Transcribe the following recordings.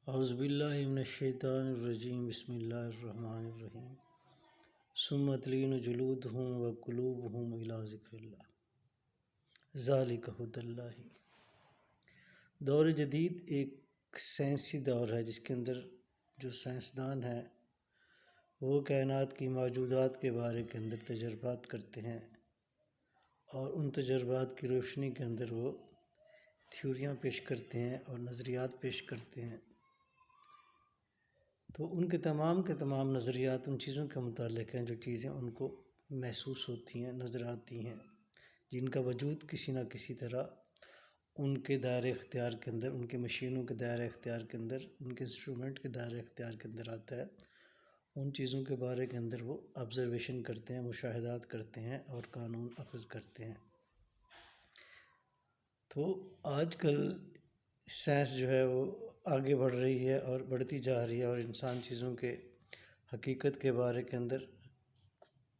اعوذ باللہ من الشیطان الرجیم بسم اللہ الرحمن الرحیم ثم تلین جلودہم وقلوبہم الی ذکر اللہ ذالک ھدی اللہ۔ دور جدید ایک سائنسی دور ہے جس کے اندر جو سائنسدان ہیں وہ کائنات کی موجودات کے بارے کے اندر تجربات کرتے ہیں اور ان تجربات کی روشنی کے اندر وہ تھیوریاں پیش کرتے ہیں اور نظریات پیش کرتے ہیں۔ تو ان کے تمام نظریات ان چیزوں کے متعلق ہیں جو چیزیں ان کو محسوس ہوتی ہیں، نظر آتی ہیں، جن کا وجود کسی نہ کسی طرح ان کے دائرۂ اختیار کے اندر، ان کے مشینوں کے دائرۂ اختیار کے اندر، ان کے انسٹرومنٹ کے دائرۂ اختیار کے اندر آتا ہے۔ ان چیزوں کے بارے کے اندر وہ آبزرویشن کرتے ہیں، مشاہدات کرتے ہیں اور قانون اخذ کرتے ہیں۔ تو آج کل سائنس جو ہے وہ آگے بڑھ رہی ہے اور بڑھتی جا رہی ہے، اور انسان چیزوں کے حقیقت کے بارے کے اندر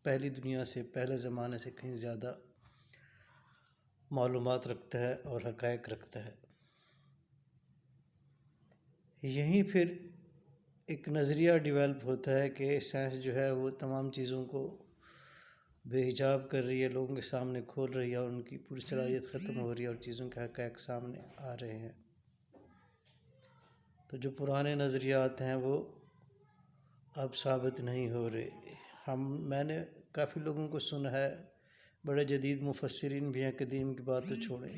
پہلی دنیا سے، پہلے زمانے سے کہیں زیادہ معلومات رکھتا ہے اور حقائق رکھتا ہے۔ یہیں پھر ایک نظریہ ڈیولپ ہوتا ہے کہ سائنس جو ہے وہ تمام چیزوں کو بے حجاب کر رہی ہے، لوگوں کے سامنے کھول رہی ہے اور ان کی پوری صلاحیت ختم ہو رہی ہے اور چیزوں کے حقائق سامنے آ رہے ہیں۔ تو جو پرانے نظریات ہیں وہ اب ثابت نہیں ہو رہے۔ میں نے کافی لوگوں کو سنا ہے، بڑے جدید مفسرین بھی ہیں، قدیم کی بات تو چھوڑیں،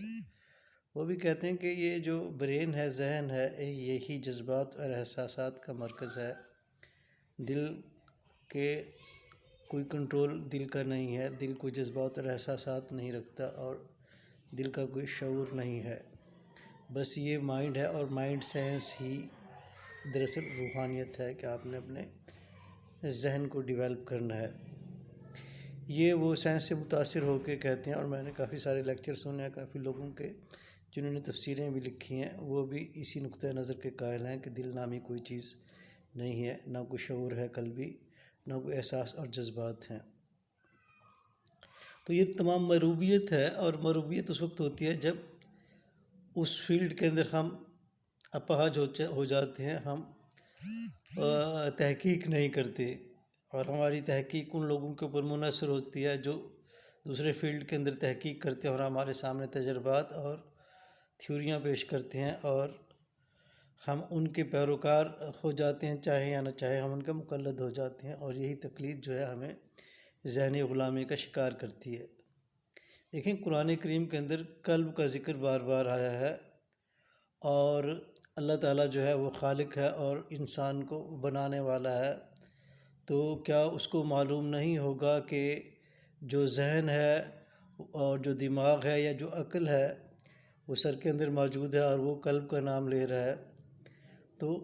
وہ بھی کہتے ہیں کہ یہ جو برین ہے، ذہن ہے، یہی جذبات اور احساسات کا مرکز ہے۔ دل کے کوئی کنٹرول دل کا نہیں ہے، دل کوئی جذبات اور احساسات نہیں رکھتا اور دل کا کوئی شعور نہیں ہے، بس یہ مائنڈ ہے، اور مائنڈ سائنس ہی دراصل روحانیت ہے کہ آپ نے اپنے ذہن کو ڈیولپ کرنا ہے۔ یہ وہ سائنس سے متاثر ہو کے کہتے ہیں، اور میں نے کافی سارے لیکچر سنے ہیں کافی لوگوں کے جنہوں نے تفسیریں بھی لکھی ہیں، وہ بھی اسی نقطۂ نظر کے قائل ہیں کہ دل نامی کوئی چیز نہیں ہے، نہ کوئی شعور ہے قلبی، نہ کوئی احساس اور جذبات ہیں۔ تو یہ تمام مروبیت ہے، اور مروبیت اس وقت ہوتی ہے جب اس فیلڈ کے اندر ہم اپاہج ہو جاتے ہیں، ہم تحقیق نہیں کرتے، اور ہماری تحقیق ان لوگوں کے اوپر منحصر ہوتی ہے جو دوسرے فیلڈ کے اندر تحقیق کرتے ہیں اور ہمارے سامنے تجربات اور تھیوریاں پیش کرتے ہیں، اور ہم ان کے پیروکار ہو جاتے ہیں، چاہے یا نہ چاہے ہم ان کے مقلد ہو جاتے ہیں، اور یہی تقلید جو ہے ہمیں ذہنی غلامی کا شکار کرتی ہے۔ دیکھیں، قرآن کریم کے اندر قلب کا ذکر بار بار آیا ہے، اور اللہ تعالیٰ جو ہے وہ خالق ہے اور انسان کو بنانے والا ہے، تو کیا اس کو معلوم نہیں ہوگا کہ جو ذہن ہے اور جو دماغ ہے یا جو عقل ہے وہ سر کے اندر موجود ہے اور وہ قلب کا نام لے رہا ہے؟ تو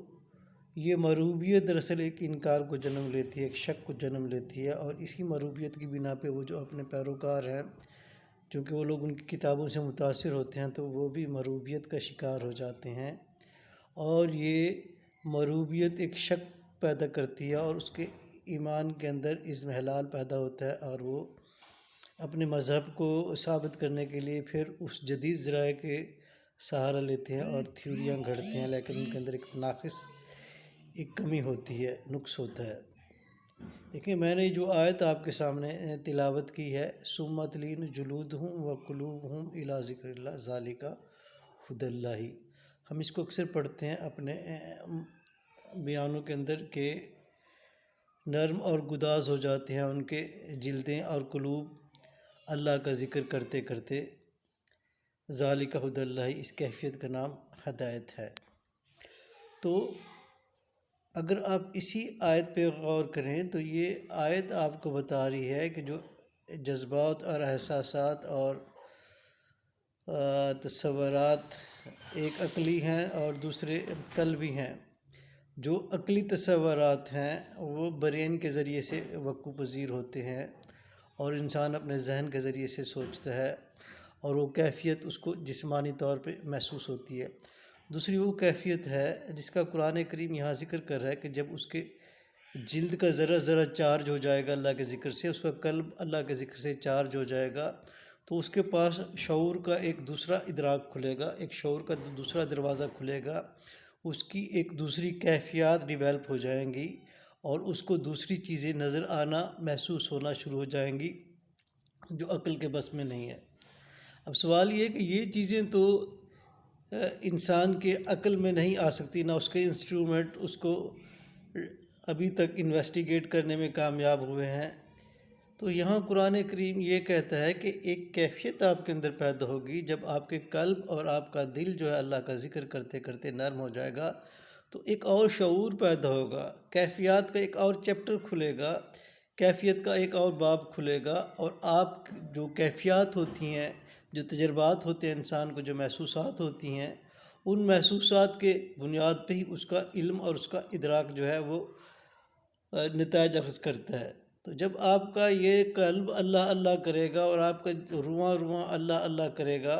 یہ مروبیت دراصل ایک انکار کو جنم لیتی ہے، ایک شک کو جنم لیتی ہے، اور اسی مروبیت کی بنا پہ وہ جو اپنے پیروکار ہیں، چونکہ وہ لوگ ان کی کتابوں سے متاثر ہوتے ہیں، تو وہ بھی مروبیت کا شکار ہو جاتے ہیں، اور یہ مروبیت ایک شک پیدا کرتی ہے اور اس کے ایمان کے اندر اضمحلال پیدا ہوتا ہے، اور وہ اپنے مذہب کو ثابت کرنے کے لیے پھر اس جدید ذرائع کے سہارا لیتے ہیں اور تھیوریاں گھڑتے ہیں، لیکن ان کے اندر ایک ناقص، ایک کمی ہوتی ہے، نقص ہوتا ہے۔ دیکھیں، میں نے جو آیت آپ کے سامنے تلاوت کی ہے، ثم تلین جلودہم وقلوبہم الی ذکر اللہ ذالک ھدی اللہ، ہم اس کو اکثر پڑھتے ہیں اپنے بیانوں کے اندر کہ نرم اور گداز ہو جاتے ہیں ان کے جلدیں اور قلوب اللہ کا ذکر کرتے کرتے۔ ذالک ھدی اللہ، اس کیفیت کا نام ہدایت ہے۔ تو اگر آپ اسی آیت پہ غور کریں تو یہ آیت آپ کو بتا رہی ہے کہ جو جذبات اور احساسات اور تصورات ایک عقلی ہیں اور دوسرے قلبی ہیں۔ جو عقلی تصورات ہیں وہ برین کے ذریعے سے وقوع پذیر ہوتے ہیں، اور انسان اپنے ذہن کے ذریعے سے سوچتا ہے، اور وہ کیفیت اس کو جسمانی طور پہ محسوس ہوتی ہے۔ دوسری وہ کیفیت ہے جس کا قرآن کریم یہاں ذکر کر رہا ہے کہ جب اس کے جلد کا ذرہ ذرہ چارج ہو جائے گا اللہ کے ذکر سے، اس کا قلب اللہ کے ذکر سے چارج ہو جائے گا، تو اس کے پاس شعور کا ایک دوسرا ادراک کھلے گا، ایک شعور کا دوسرا دروازہ کھلے گا، اس کی ایک دوسری کیفیات ڈیولپ ہو جائیں گی اور اس کو دوسری چیزیں نظر آنا محسوس ہونا شروع ہو جائیں گی جو عقل کے بس میں نہیں ہے۔ اب سوال یہ ہے کہ یہ چیزیں تو انسان کے عقل میں نہیں آ سکتی، نہ اس کے انسٹرومنٹ اس کو ابھی تک انویسٹیگیٹ کرنے میں کامیاب ہوئے ہیں۔ تو یہاں قرآن کریم یہ کہتا ہے کہ ایک کیفیت آپ کے اندر پیدا ہوگی جب آپ کے قلب اور آپ کا دل جو ہے اللہ کا ذکر کرتے کرتے نرم ہو جائے گا، تو ایک اور شعور پیدا ہوگا، کیفیات کا ایک اور چیپٹر کھلے گا، کیفیت کا ایک اور باب کھلے گا، اور آپ جو کیفیات ہوتی ہیں، جو تجربات ہوتے ہیں انسان کو، جو محسوسات ہوتی ہیں، ان محسوسات کے بنیاد پہ ہی اس کا علم اور اس کا ادراک جو ہے وہ نتائج اخذ کرتا ہے۔ تو جب آپ کا یہ قلب اللہ اللہ کرے گا اور آپ کا رواں رواں اللہ اللہ کرے گا،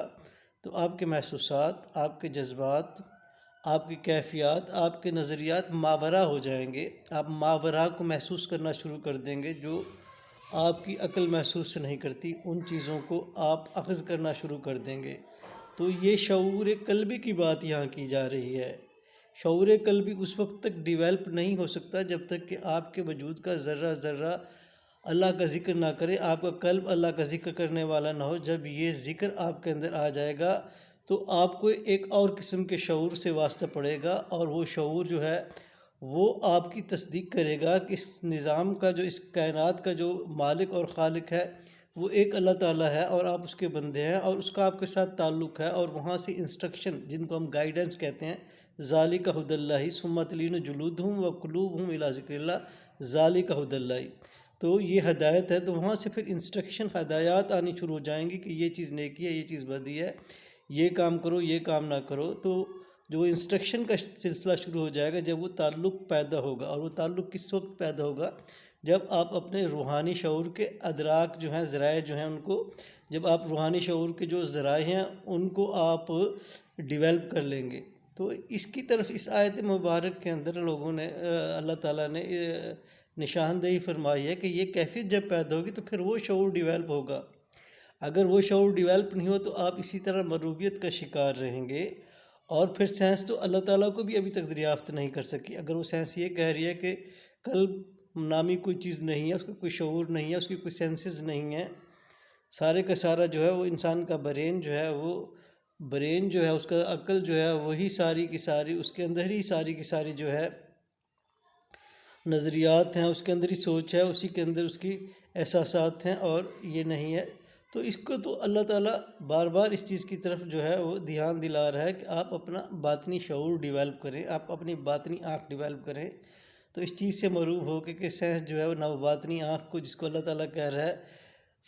تو آپ کے محسوسات، آپ کے جذبات، آپ کی کیفیات، آپ کے نظریات ماورا ہو جائیں گے۔ آپ ماورا کو محسوس کرنا شروع کر دیں گے جو آپ کی عقل محسوس نہیں کرتی، ان چیزوں کو آپ اخذ کرنا شروع کر دیں گے۔ تو یہ شعور قلبی کی بات یہاں کی جا رہی ہے۔ شعور قلبی اس وقت تک ڈیولپ نہیں ہو سکتا جب تک کہ آپ کے وجود کا ذرہ ذرہ اللہ کا ذکر نہ کرے، آپ کا قلب اللہ کا ذکر کرنے والا نہ ہو۔ جب یہ ذکر آپ کے اندر آ جائے گا تو آپ کو ایک اور قسم کے شعور سے واسطہ پڑے گا، اور وہ شعور جو ہے وہ آپ کی تصدیق کرے گا کہ اس نظام کا، جو اس کائنات کا جو مالک اور خالق ہے، وہ ایک اللہ تعالیٰ ہے اور آپ اس کے بندے ہیں، اور اس کا آپ کے ساتھ تعلق ہے، اور وہاں سے انسٹرکشن، جن کو ہم گائیڈنس کہتے ہیں، ذالک ھدی اللہ ثم تلین جلودہم وقلوبہم الی ذکر اللہ ذالک ھدی اللہ۔ تو یہ ہدایت ہے، تو وہاں سے پھر انسٹرکشن، ہدایات آنی شروع ہو جائیں گی کہ یہ چیز نیکی ہے، یہ چیز بدی ہے، یہ کام کرو، یہ کام نہ کرو۔ تو جو انسٹرکشن کا سلسلہ شروع ہو جائے گا جب وہ تعلق پیدا ہوگا، اور وہ تعلق کس وقت پیدا ہوگا؟ جب آپ اپنے روحانی شعور کے ادراک جو ہیں، ذرائع جو ہیں، ان کو، جب آپ روحانی شعور کے جو ذرائع ہیں ان کو آپ ڈیولپ کر لیں گے۔ تو اس کی طرف اس آیت مبارک کے اندر لوگوں نے، اللہ تعالیٰ نے نشاندہی فرمائی ہے کہ یہ کیفیت جب پیدا ہوگی تو پھر وہ شعور ڈیولپ ہوگا۔ اگر وہ شعور ڈیولپ نہیں ہو تو آپ اسی طرح مروبیت کا شکار رہیں گے، اور پھر سائنس تو اللہ تعالیٰ کو بھی ابھی تک دریافت نہیں کر سکی۔ اگر وہ سائنس یہ کہہ رہی ہے کہ قلب نامی کوئی چیز نہیں ہے، اس کا کوئی شعور نہیں ہے، اس کی کوئی سینسز نہیں ہے، سارے کا سارا جو ہے وہ انسان کا برین جو ہے، وہ برین جو ہے، اس کا عقل جو ہے، وہی ساری کی ساری اس کے اندر ہی ساری کی ساری جو ہے نظریات ہیں، اس کے اندر ہی سوچ ہے، اسی کے اندر اس کی احساسات ہیں، اور یہ نہیں ہے۔ تو اس کو تو اللہ تعالیٰ بار بار اس چیز کی طرف جو ہے وہ دھیان دلا رہا ہے کہ آپ اپنا باطنی شعور ڈیولپ کریں، آپ اپنی باطنی آنکھ ڈیولپ کریں۔ تو اس چیز سے مروب ہو کے کہ سائنس جو ہے وہ نہ باطنی آنکھ کو، جس کو اللہ تعالیٰ کہہ رہا ہے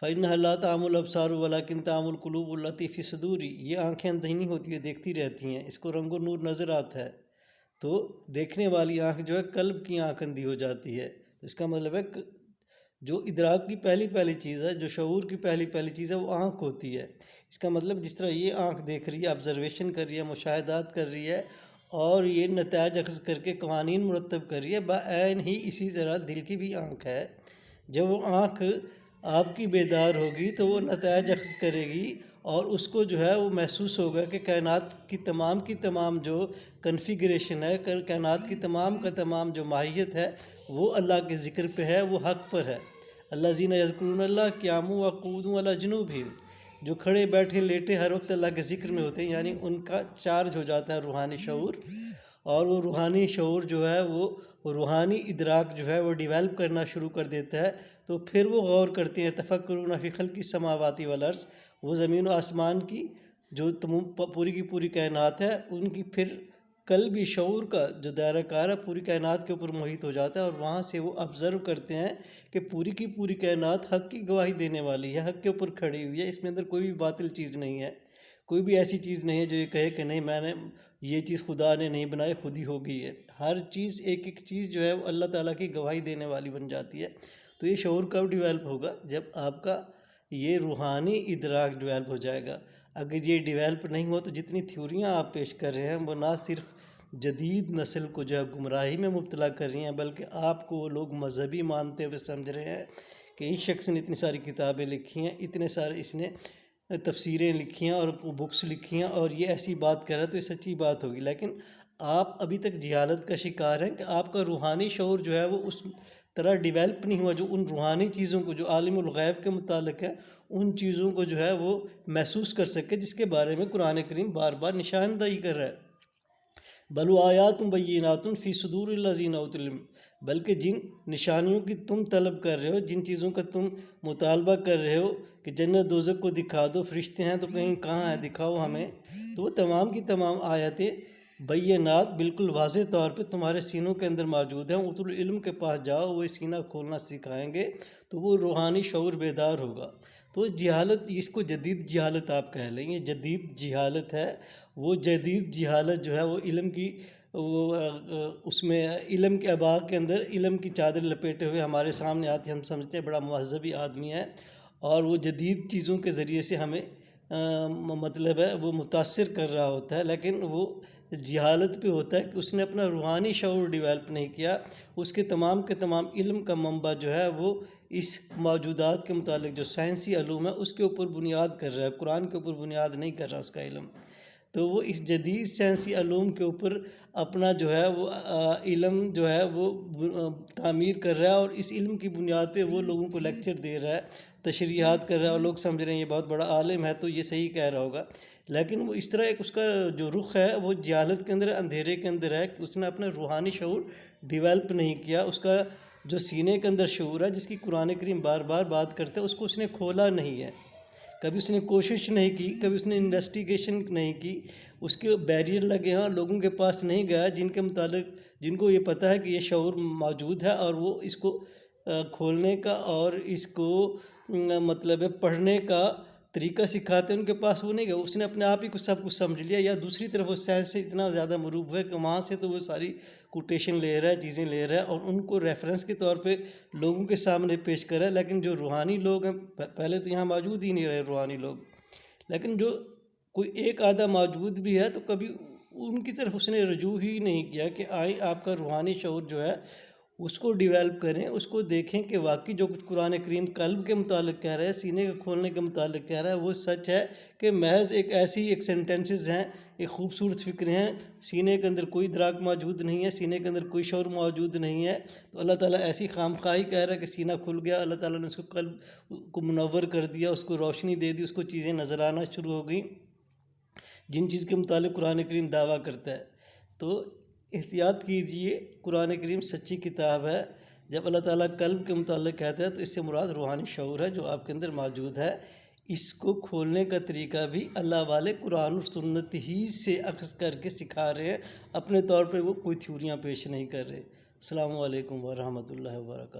فَإِنَّهَا لَا تَعْمَى الْأَبْصَارُ وَلَكِنْ تَعْمَى الْقُلُوبُ الَّتِي فِي الصُّدُورِ، یہ آنکھیں اندھی نہیں ہوتی ہیں، دیکھتی رہتی ہیں، اس کو رنگ و نور نظر آتا ہے۔ تو دیکھنے والی آنکھ جو ہے قلب کی آنکھ اندھی ہو جاتی ہے۔ اس کا مطلب ہے کہ جو ادراک کی پہلی چیز ہے، جو شعور کی پہلی چیز ہے، وہ آنکھ ہوتی ہے۔ اس کا مطلب جس طرح یہ آنکھ دیکھ رہی ہے، آبزرویشن کر رہی ہے، مشاہدات کر رہی ہے، اور یہ نتائج اخذ کر کے قوانین مرتب کر رہی ہے، بعین ہی اسی طرح دل کی بھی آنکھ ہے۔ جب وہ آنکھ آپ کی بیدار ہوگی تو وہ نتائج اخذ کرے گی، اور اس کو جو ہے وہ محسوس ہوگا کہ کائنات کی تمام جو کنفیگریشن ہے، کائنات کی تمام کا تمام جو ماہیت ہے، وہ اللہ کے ذکر پہ ہے، وہ حق پر ہے۔ الذین یذکرون اللہ قیاما وقعودا وعلی جنوبہم، جو کھڑے بیٹھے لیٹے ہر وقت اللہ کے ذکر میں ہوتے ہیں، یعنی ان کا چارج ہو جاتا ہے روحانی شعور، اور وہ روحانی شعور جو ہے وہ روحانی ادراک جو ہے وہ ڈیولپ کرنا شروع کر دیتا ہے۔ تو پھر وہ غور کرتے ہیں، تفکرون فی خلق السماوات والارض، وہ زمین و آسمان کی جو پوری کی پوری کائنات ہے، ان کی پھر قلبی شعور کا جو دائرہ کار ہے پوری کائنات کے اوپر محیط ہو جاتا ہے، اور وہاں سے وہ آبزرو کرتے ہیں کہ پوری کی پوری کائنات حق کی گواہی دینے والی ہے، حق کے اوپر کھڑی ہوئی ہے، اس میں اندر کوئی بھی باطل چیز نہیں ہے، کوئی بھی ایسی چیز نہیں ہے جو یہ کہے کہ نہیں میں نے یہ چیز خدا نے نہیں بنائی، خود ہی ہو گئی ہے۔ ہر چیز، ایک چیز جو ہے وہ اللہ تعالیٰ کی گواہی دینے والی بن جاتی ہے۔ تو یہ شعور کب ڈیولپ ہوگا؟ جب آپ کا یہ روحانی ادراک ڈیولپ ہو جائے گا۔ اگر یہ ڈیولپ نہیں ہو تو جتنی تھیوریاں آپ پیش کر رہے ہیں وہ نہ صرف جدید نسل کو جو ہے گمراہی میں مبتلا کر رہی ہیں، بلکہ آپ کو وہ لوگ مذہبی مانتے ہوئے سمجھ رہے ہیں کہ اس شخص نے اتنی ساری کتابیں لکھی ہیں، اتنے سارے اس نے تفسیریں لکھی ہیں اور بکس لکھی ہیں، اور یہ ایسی بات کہہ رہا ہے تو یہ سچی بات ہوگی۔ لیکن آپ ابھی تک جہالت کا شکار ہیں کہ آپ کا روحانی شعور جو ہے وہ اس طرح ڈیولپ نہیں ہوا، جو ان روحانی چیزوں کو جو عالم الغیب کے متعلق ہیں ان چیزوں کو جو ہے وہ محسوس کر سکے، جس کے بارے میں قرآن کریم بار بار نشاندہی کر رہا ہے۔ بل آیات بینات فی صدور الذین اوتوا العلم، بلکہ جن نشانیوں کی تم طلب کر رہے ہو، جن چیزوں کا تم مطالبہ کر رہے ہو کہ جنت دوزخ کو دکھا دو، فرشتے ہیں تو کہیں کہاں ہے، دکھاؤ ہمیں، تو وہ تمام کی تمام آیتیں بینات بالکل واضح طور پہ تمہارے سینوں کے اندر موجود ہیں۔ اوتوا العلم کے پاس جاؤ، وہ سینہ کھولنا سکھائیں گے تو وہ روحانی شعور بیدار ہوگا۔ تو جہالت، اس کو جدید جہالت آپ کہہ لیں، یہ جدید جہالت ہے۔ وہ جدید جہالت جو ہے وہ علم کی اس میں علم کے اباء کے اندر علم کی چادر لپیٹے ہوئے ہمارے سامنے آتی ہے، ہم سمجھتے ہیں بڑا مہذبی آدمی ہے، اور وہ جدید چیزوں کے ذریعے سے ہمیں مطلب ہے وہ متاثر کر رہا ہوتا ہے، لیکن وہ جہالت پہ ہوتا ہے کہ اس نے اپنا روحانی شعور ڈیولپ نہیں کیا۔ اس کے تمام علم کا منبع جو ہے وہ اس موجودات کے متعلق جو سائنسی علوم ہے اس کے اوپر بنیاد کر رہا ہے، قرآن کے اوپر بنیاد نہیں کر رہا اس کا علم۔ تو وہ اس جدید سائنسی علوم کے اوپر اپنا جو ہے وہ علم جو ہے وہ تعمیر کر رہا ہے، اور اس علم کی بنیاد پہ وہ لوگوں کو لیکچر دے رہا ہے، تشریحات کر رہا ہے، اور لوگ سمجھ رہے ہیں یہ بہت بڑا عالم ہے تو یہ صحیح کہہ رہا ہوگا، لیکن وہ اس طرح ایک اس کا جو رخ ہے وہ جہالت کے اندر، اندھیرے کے اندر ہے کہ اس نے اپنا روحانی شعور ڈیولپ نہیں کیا۔ اس کا جو سینے کے اندر شعور ہے، جس کی قرآن کریم بار بار بات کرتا ہے، اس کو اس نے کھولا نہیں ہے، کبھی اس نے کوشش نہیں کی، کبھی اس نے انویسٹیگیشن نہیں کی، اس کے بیریئر لگے ہیں، لوگوں کے پاس نہیں گیا جن کے متعلق، جن کو یہ پتہ ہے کہ یہ شعور موجود ہے اور وہ اس کو کھولنے کا اور اس کو مطلب ہے پڑھنے کا طریقہ سکھاتے ہیں، ان کے پاس وہ نہیں گیا۔ اس نے اپنے آپ ہی کو سب کچھ سمجھ لیا، یا دوسری طرف وہ سائنس سے اتنا زیادہ مروب ہے کہ وہاں سے تو وہ ساری کوٹیشن لے رہا ہے، چیزیں لے رہا ہے، اور ان کو ریفرنس کے طور پہ لوگوں کے سامنے پیش کر رہا ہے۔ لیکن جو روحانی لوگ ہیں، پہلے تو یہاں موجود ہی نہیں رہے روحانی لوگ، لیکن جو کوئی ایک آدھا موجود بھی ہے تو کبھی ان کی طرف اس نے رجوع ہی نہیں کیا کہ آئیں آپ کا روحانی شعور جو ہے اس کو ڈیولپ کریں، اس کو دیکھیں کہ واقعی جو کچھ قرآن کریم قلب کے متعلق کہہ رہا ہے، سینے کے کھولنے کے متعلق کہہ رہا ہے، وہ سچ ہے کہ محض ایک سینٹنسز ہیں، ایک خوبصورت فکریں ہیں، سینے کے اندر کوئی ادراک موجود نہیں ہے، سینے کے اندر کوئی شعور موجود نہیں ہے۔ تو اللہ تعالیٰ ایسی خام خواہی کہہ رہا ہے کہ سینہ کھل گیا، اللہ تعالیٰ نے اس کو قلب کو منور کر دیا، اس کو روشنی دے دی، اس کو چیزیں نظر آنا شروع ہو گئیں جن چیز کے متعلق قرآن کریم دعویٰ کرتا ہے۔ تو احتیاط کیجئے، قرآن کریم سچی کتاب ہے۔ جب اللہ تعالیٰ قلب کے متعلق کہتا ہے تو اس سے مراد روحانی شعور ہے جو آپ کے اندر موجود ہے۔ اس کو کھولنے کا طریقہ بھی اللہ والے قرآن اور سنت ہی سے اخذ کر کے سکھا رہے ہیں، اپنے طور پہ وہ کوئی تھیوریاں پیش نہیں کر رہے۔ السلام علیکم ورحمۃ اللہ وبرکاتہ۔